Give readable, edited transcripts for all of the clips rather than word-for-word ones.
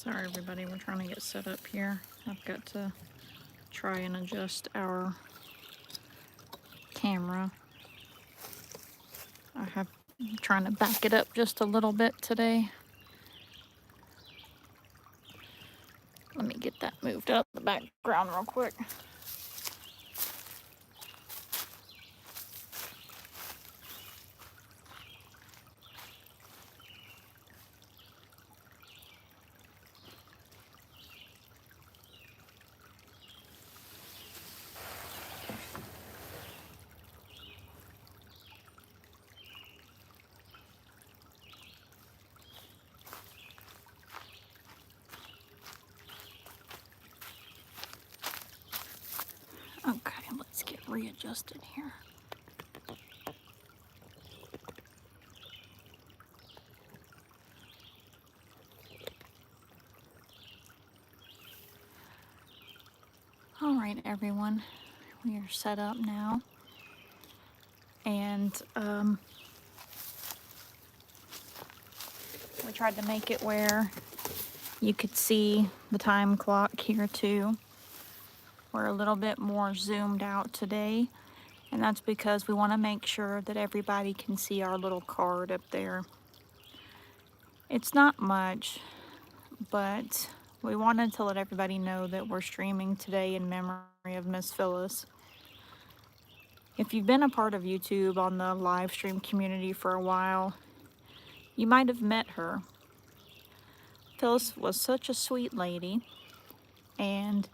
Sorry everybody, we're trying to get set up here. I've got to try and adjust our camera. I'm trying to back it up just a little bit today. Let me get that moved up the background real quick. Okay, let's get readjusted here. All right, everyone, we are set up now. And we tried to make it where you could see the time clock here too. We're a little bit more zoomed out today, and that's because we want to make sure that everybody can see our little card up there. It's not much, but we wanted to let everybody know that we're streaming today in memory of Miss Phyllis. If you've been a part of YouTube on the live stream community for a while, you might have met her. Phyllis was such a sweet lady, and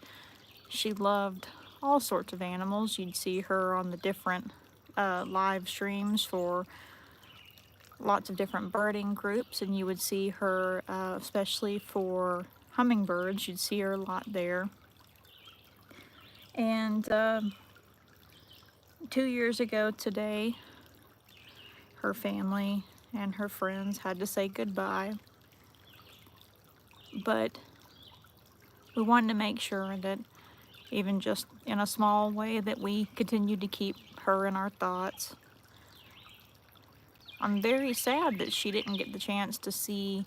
she loved all sorts of animals. You'd see her on the different live streams for lots of different birding groups, and you would see her, especially for hummingbirds, you'd see her a lot there. And 2 years ago today, her family and her friends had to say goodbye. But we wanted to make sure that even just in a small way that we continue to keep her in our thoughts. I'm very sad that she didn't get the chance to see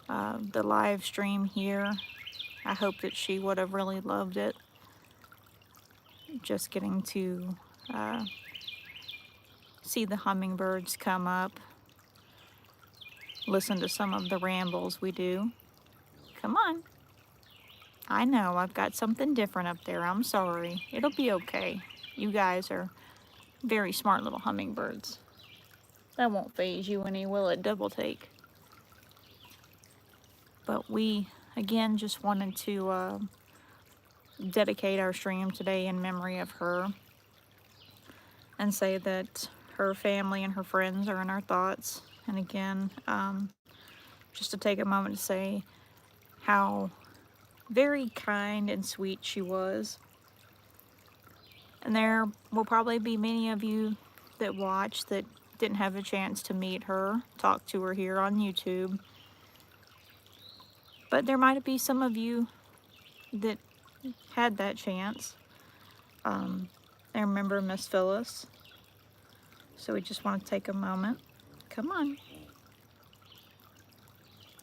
the live stream here. I hope that she would have really loved it. Just getting to see the hummingbirds come up, listen to some of the rambles we do. Come on. I know, I've got something different up there. I'm sorry. It'll be okay. You guys are very smart little hummingbirds. That won't faze you any, will it, Double Take? But we, again, just wanted to dedicate our stream today in memory of her and say that her family and her friends are in our thoughts. And again, just to take a moment to say how very kind and sweet she was. And there will probably be many of you that watch that didn't have a chance to meet her, talk to her here on YouTube. But there might be some of you that had that chance. I remember Miss Phyllis. So we just want to take a moment. Come on.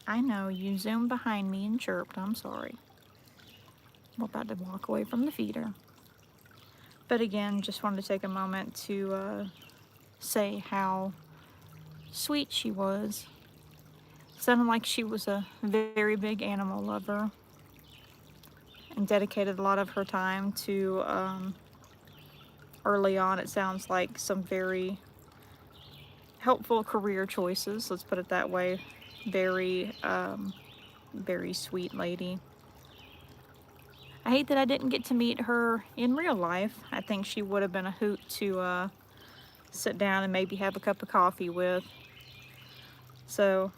I know, you zoomed behind me and chirped. I'm sorry. We're about to walk away from the feeder. But again, just wanted to take a moment to say how sweet she was. Sounded like she was a very big animal lover and dedicated a lot of her time to, early on, it sounds like some very helpful career choices, let's put it that way. Very, very sweet lady. I hate that I didn't get to meet her in real life. I think she would have been a hoot to sit down and maybe have a cup of coffee with. So,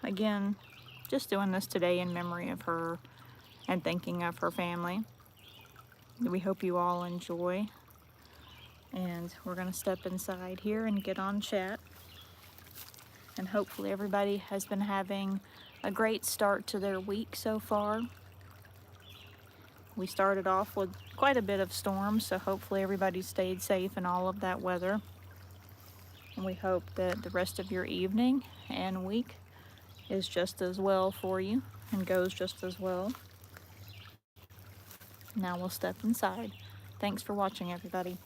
again, just doing this today in memory of her and thinking of her family. We hope you all enjoy. And we're going to step inside here and get on chat. And hopefully everybody has been having a great start to their week so far. We started off with quite a bit of storms, so hopefully everybody stayed safe in all of that weather. And we hope that the rest of your evening and week is just as well for you. and goes just as well. Now we'll step inside. Thanks for watching, everybody.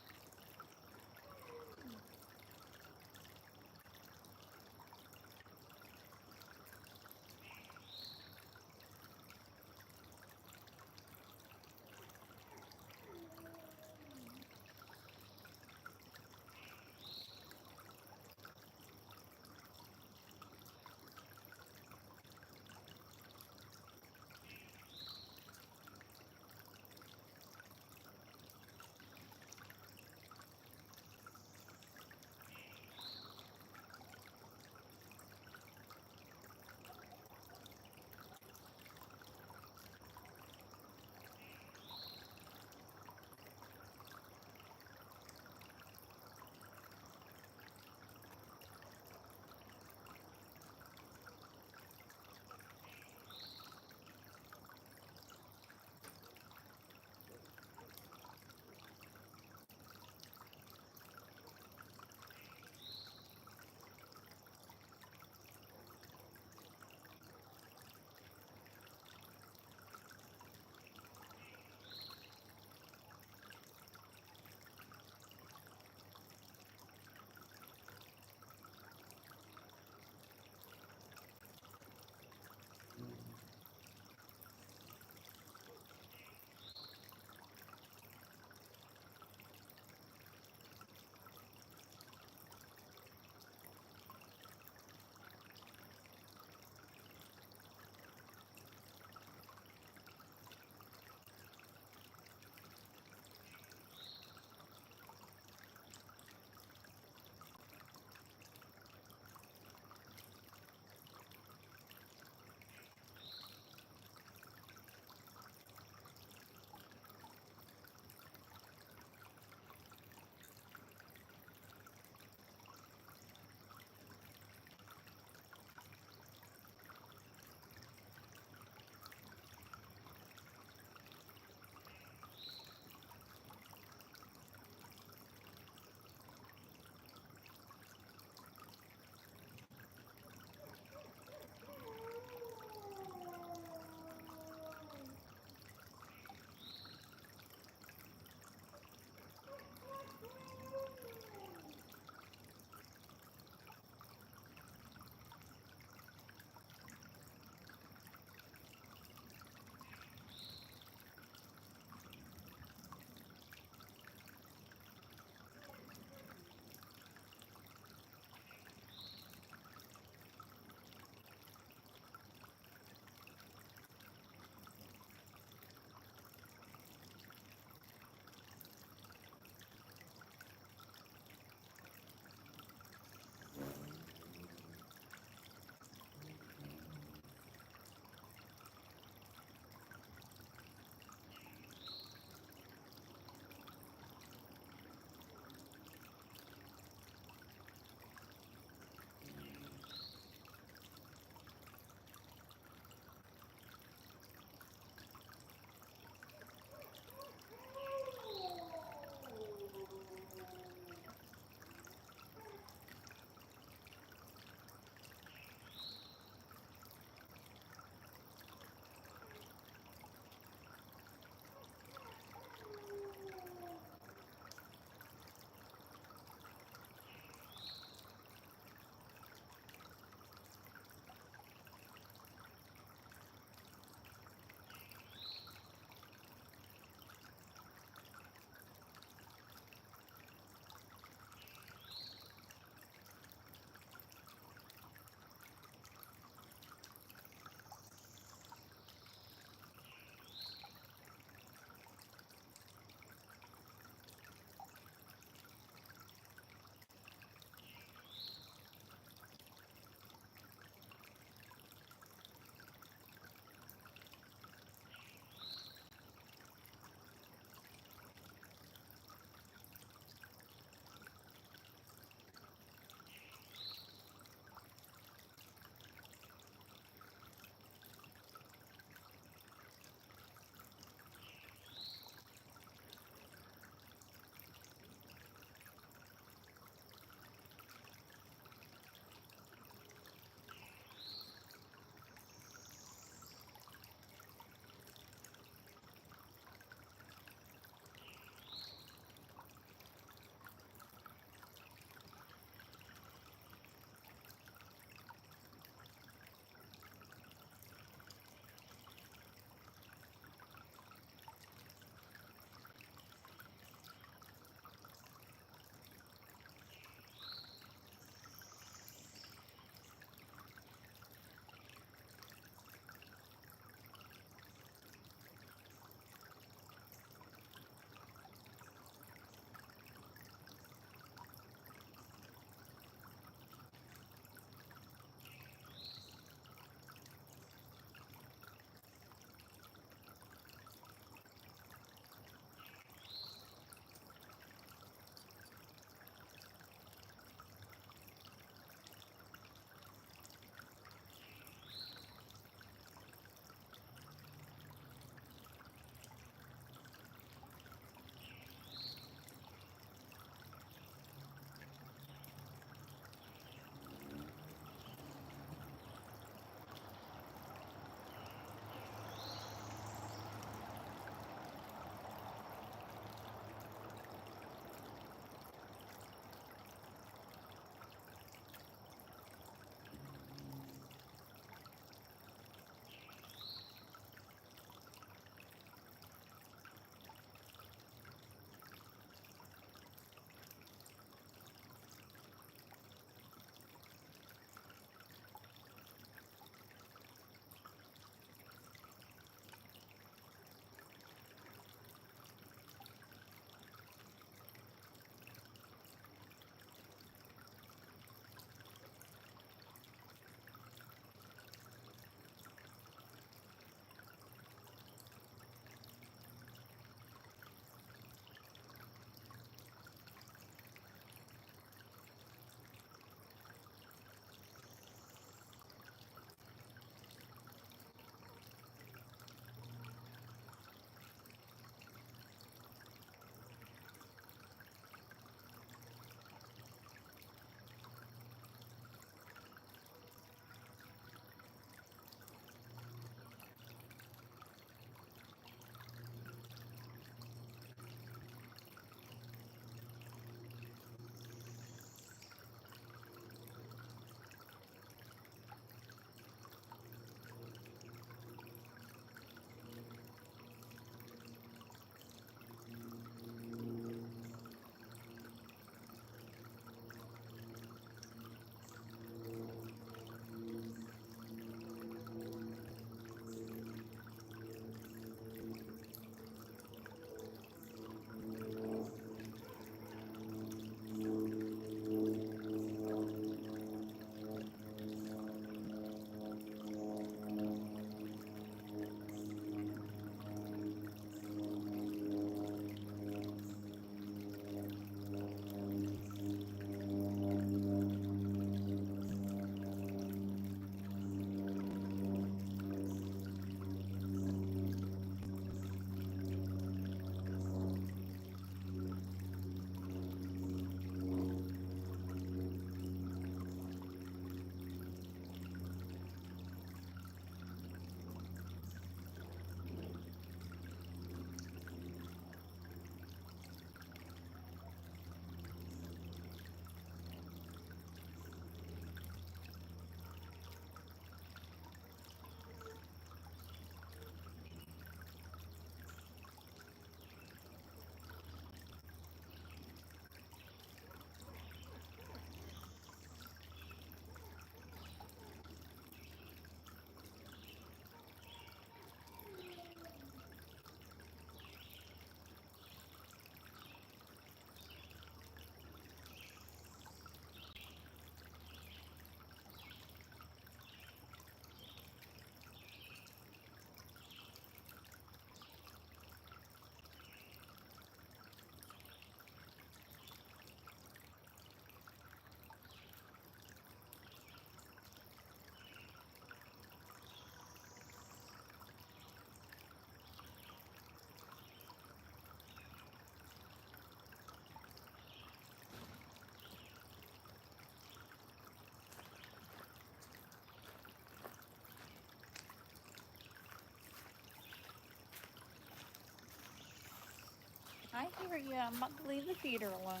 I hear you. I'm about to leave the feeder alone.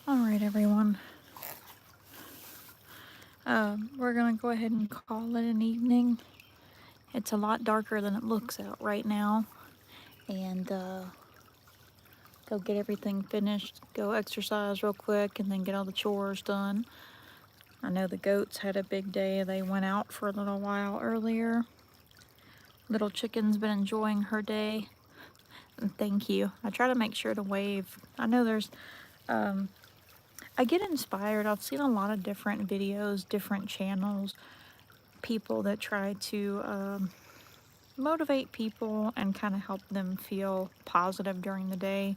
All right, everyone. We're gonna go ahead and call it an evening. It's a lot darker than it looks out right now, and go get everything finished, go exercise real quick, and then get all the chores done. I know the goats had a big day. They went out for a little while earlier. Little chicken's been enjoying her day. And thank you. I try to make sure to wave. I know there's, I get inspired. I've seen a lot of different videos, different channels, people that try to motivate people and kind of help them feel positive during the day.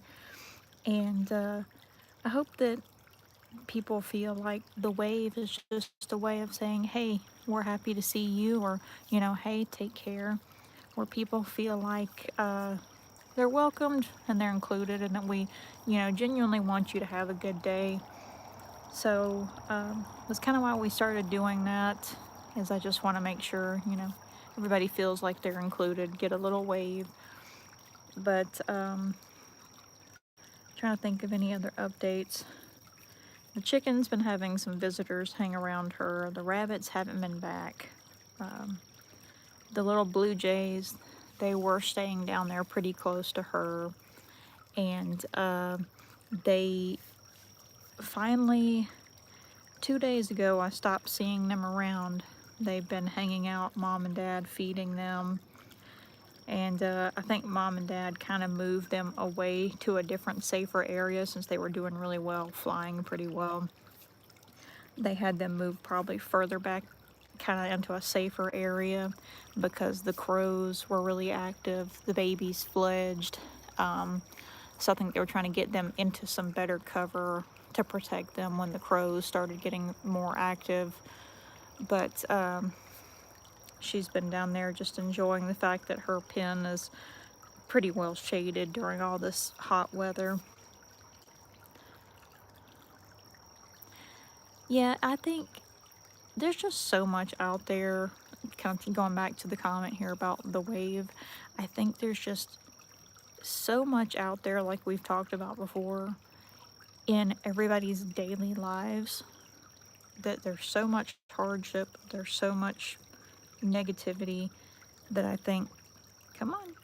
And I hope that people feel like the wave is just a way of saying, hey, we're happy to see you, or, you know, hey, take care. Where people feel like they're welcomed and they're included, and that we, you know, genuinely want you to have a good day. So that's kind of why we started doing that, is I just want to make sure, you know, everybody feels like they're included, get a little wave. But trying to think of any other updates. The chicken's been having some visitors hang around her. The rabbits haven't been back. The little blue jays, they were staying down there pretty close to her. And they finally, 2 days ago, I stopped seeing them around. They've been hanging out, mom and dad feeding them. And I think mom and dad kind of moved them away to a different, safer area since they were doing really well, flying pretty well. They had them move probably further back, kind of into a safer area, because the crows were really active. The babies fledged. So I think they were trying to get them into some better cover to protect them when the crows started getting more active. But she's been down there just enjoying the fact that her pen is pretty well shaded during all this hot weather. Yeah, I think there's just so much out there. Kind of going back to the comment here about the wave, I think there's just so much out there, like we've talked about before, in everybody's daily lives, that there's so much hardship, there's so much negativity, that I think, come on.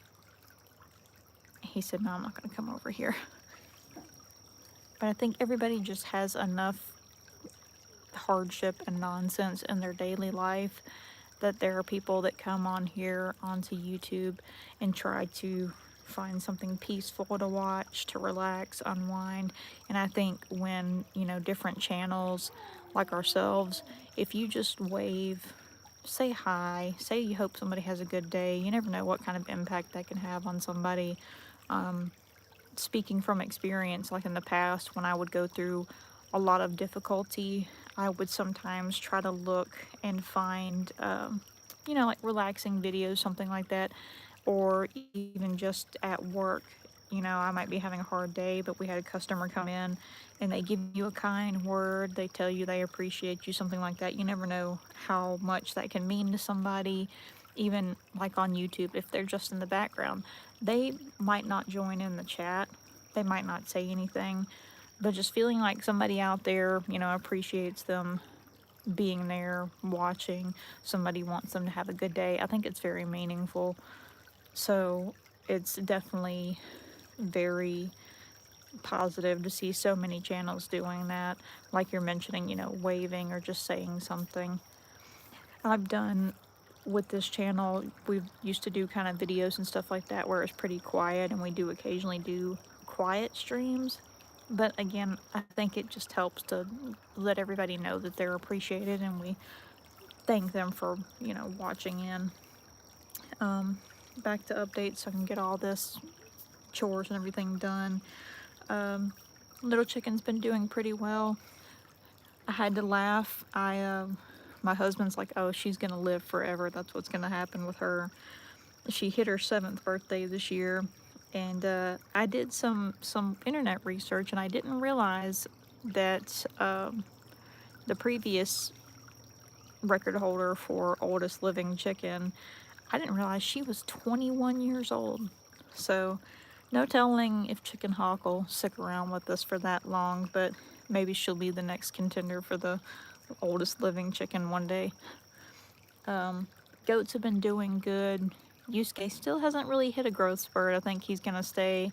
He said, no, I'm not going to come over here. But I think everybody just has enough hardship and nonsense in their daily life that there are people that come on here onto YouTube and try to find something peaceful to watch, to relax, unwind. And I think when, you know, different channels like ourselves, if you just wave, say hi, say you hope somebody has a good day, you never know what kind of impact that can have on somebody. Speaking from experience, like in the past when I would go through a lot of difficulty, I would sometimes try to look and find, you know, like relaxing videos, something like that, or even just at work. You know, I might be having a hard day, but we had a customer come in and they give you a kind word, they tell you they appreciate you, something like that. You never know how much that can mean to somebody. Even like on YouTube, if they're just in the background, they might not join in the chat, they might not say anything, but just feeling like somebody out there, you know, appreciates them being there, watching, somebody wants them to have a good day, I think it's very meaningful. So it's definitely very positive to see so many channels doing that, like you're mentioning, you know, waving or just saying something. I've done with this channel, we used to do kind of videos and stuff like that where it's pretty quiet, and we do occasionally do quiet streams. But again, I think it just helps to let everybody know that they're appreciated, and we thank them for, you know, watching in. Back to updates so I can get all this chores and everything done. Little chicken's been doing pretty well. I had to laugh. My husband's like, oh, she's gonna live forever. That's what's gonna happen with her. She hit her 7th birthday this year, and I did some internet research, and I didn't realize that the previous record holder for oldest living chicken. I didn't realize she was 21 years old. So, no telling if Chicken Hawk will stick around with us for that long, but maybe she'll be the next contender for the oldest living chicken one day. Goats have been doing good. Yusuke still hasn't really hit a growth spurt. I think he's going to stay,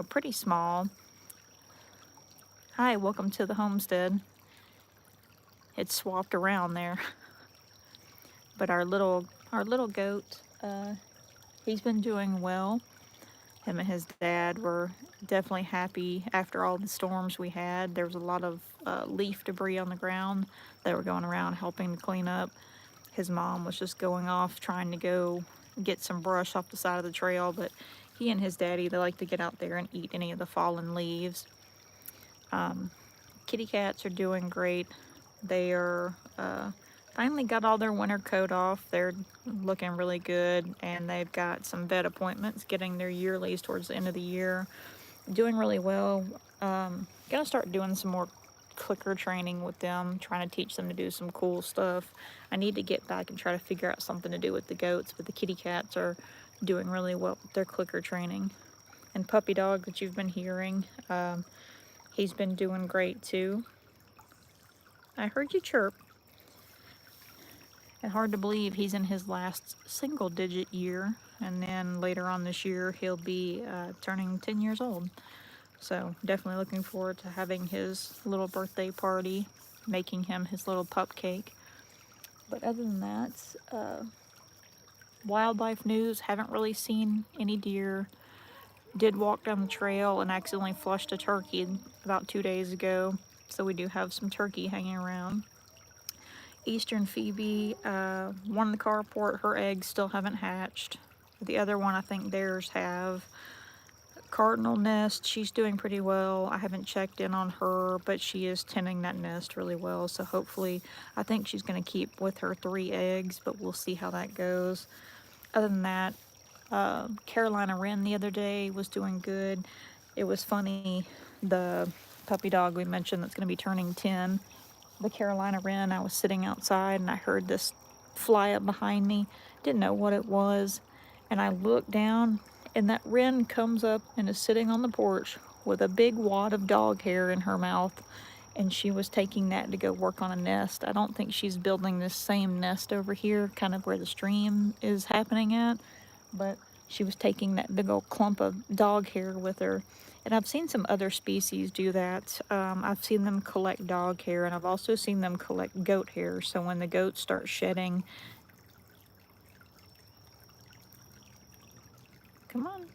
pretty small. Hi, welcome to the homestead. It's swapped around there. But our little goat, he's been doing well. Him and his dad were definitely happy after all the storms we had. There was a lot of leaf debris on the ground. They were going around helping to clean up. His mom was just going off trying to go get some brush off the side of the trail, but he and his daddy, they like to get out there and eat any of the fallen leaves. Kitty cats are doing great. They are finally got all their winter coat off. They're looking really good, and they've got some vet appointments, getting their yearlies towards the end of the year. Doing really well. Gonna start doing some more clicker training with them, trying to teach them to do some cool stuff. I need to get back and try to figure out something to do with the goats, but the kitty cats are doing really well with their clicker training. And Puppy Dog that you've been hearing, he's been doing great too. I heard you chirp. And hard to believe he's in his last single digit year, and then later on this year he'll be turning 10 years old. So definitely looking forward to having his little birthday party, making him his little pup cake. But other than that, wildlife news, haven't really seen any deer. Did walk down the trail and accidentally flushed a turkey about 2 days ago, so we do have some turkey hanging around. Eastern Phoebe, one in the carport, her eggs still haven't hatched. The other one, I think theirs have. Cardinal nest, she's doing pretty well. I haven't checked in on her, but she is tending that nest really well. So hopefully, I think she's going to keep with her 3 eggs, but we'll see how that goes. Other than that, Carolina Wren the other day was doing good. It was funny, the puppy dog we mentioned that's going to be turning 10. The Carolina Wren, I was sitting outside and I heard this fly up behind me. Didn't know what it was. And I looked down and that wren comes up and is sitting on the porch with a big wad of dog hair in her mouth. And she was taking that to go work on a nest. I don't think she's building this same nest over here, kind of where the stream is happening at. But she was taking that big old clump of dog hair with her. And I've seen some other species do that. I've seen them collect dog hair, and I've also seen them collect goat hair. So when the goats start shedding, come on.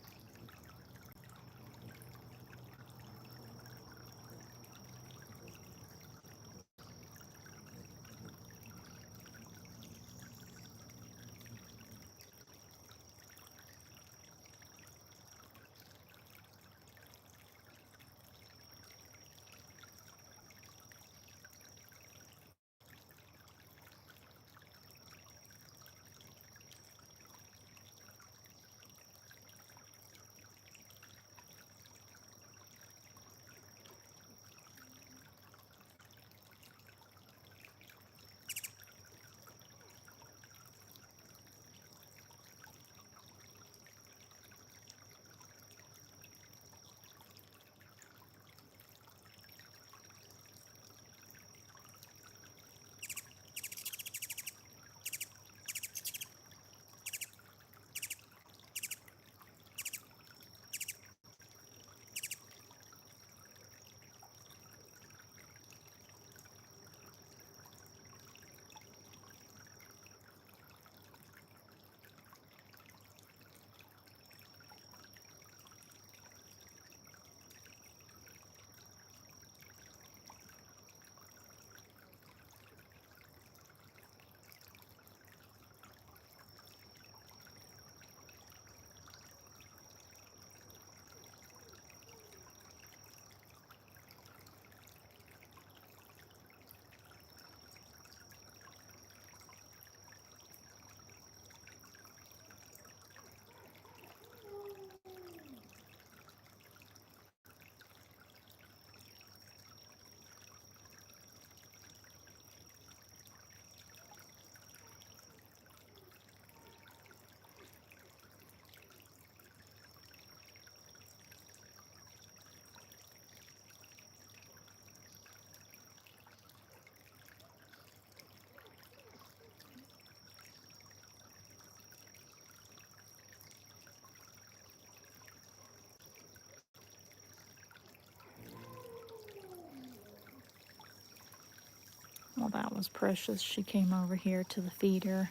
Well, that was precious. She came over here to the feeder.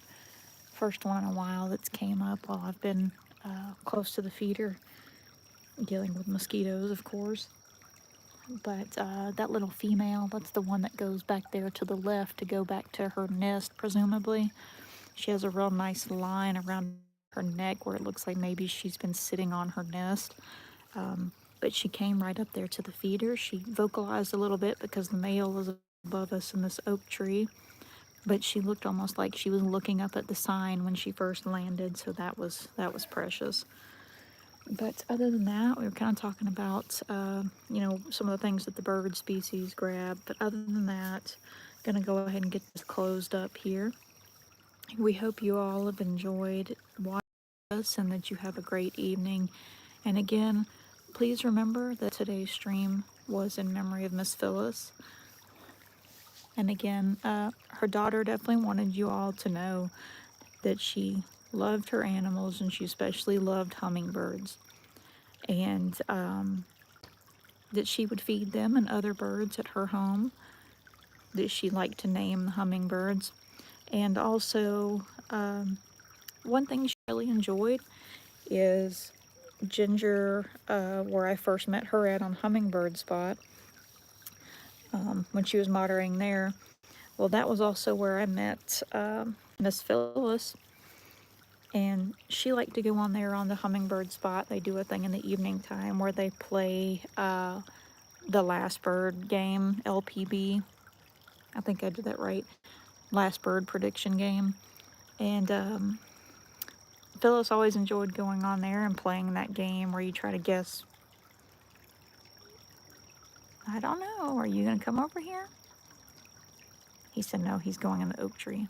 First one in a while that's came up while I've been close to the feeder, dealing with mosquitoes, of course. But that little female, that's the one that goes back there to the left to go back to her nest, presumably. She has a real nice line around her neck where it looks like maybe she's been sitting on her nest. But she came right up there to the feeder. She vocalized a little bit because the male was above us in this oak tree. But she looked almost like she was looking up at the sign when she first landed, so that was precious. But other than that, we were kind of talking about, some of the things that the bird species grab. But other than that, gonna go ahead and get this closed up here. We hope you all have enjoyed watching us and that you have a great evening. And again, please remember that today's stream was in memory of Miss Phyllis. And again, her daughter definitely wanted you all to know that she loved her animals and she especially loved hummingbirds. And that she would feed them and other birds at her home, that she liked to name the hummingbirds. And also, one thing she really enjoyed is Ginger, where I first met her at on Hummingbird Spot, when she was moddering there. Well, that was also where I met Miss Phyllis, and she liked to go on there on the Hummingbird Spot. They do a thing in the evening time where they play the Last Bird game, LPB. I think I did that right. Last Bird prediction game. And Phyllis always enjoyed going on there and playing that game where you try to guess. I don't know. Are you going to come over here? He said no, he's going in the oak tree.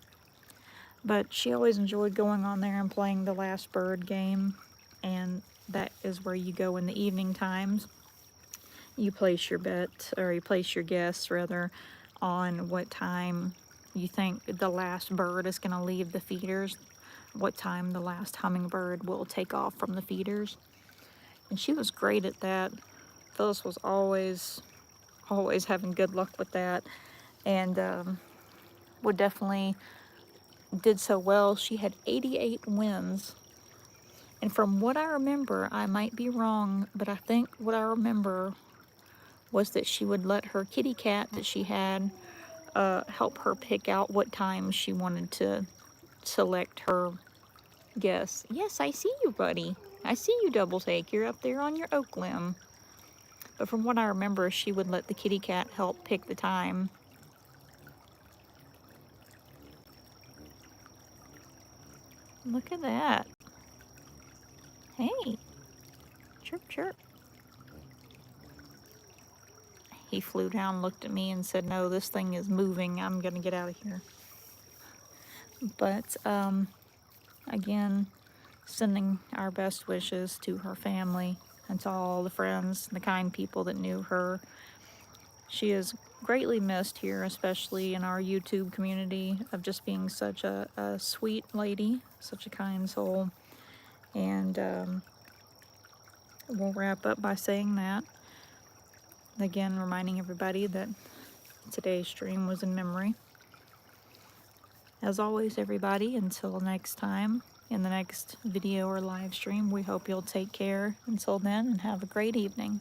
But she always enjoyed going on there and playing the Last Bird game. And that is where you go in the evening times. You place your bet, or you place your guess rather, on what time you think the last bird is going to leave the feeders, what time the last hummingbird will take off from the feeders. And she was great at that. Phyllis was always having good luck with that, and would definitely did so well. She had 88 wins. And from what I remember, I might be wrong, but I think what I remember was that she would let her kitty cat that she had help her pick out what time she wanted to select her guess. Yes, I see you, buddy. I see you, Double Take. You're up there on your oak limb. But from what I remember, she would let the kitty cat help pick the time. Look at that. Hey, chirp, chirp. He flew down, looked at me, and said, no, this thing is moving. I'm going to get out of here. But, again, sending our best wishes to her family and to all the friends, the kind people that knew her. She is greatly missed here, especially in our YouTube community, of just being such a sweet lady, such a kind soul. And we'll wrap up by saying that. Again, reminding everybody that today's stream was in memory. As always, everybody, until next time, in the next video or live stream, we hope you'll take care until then and have a great evening.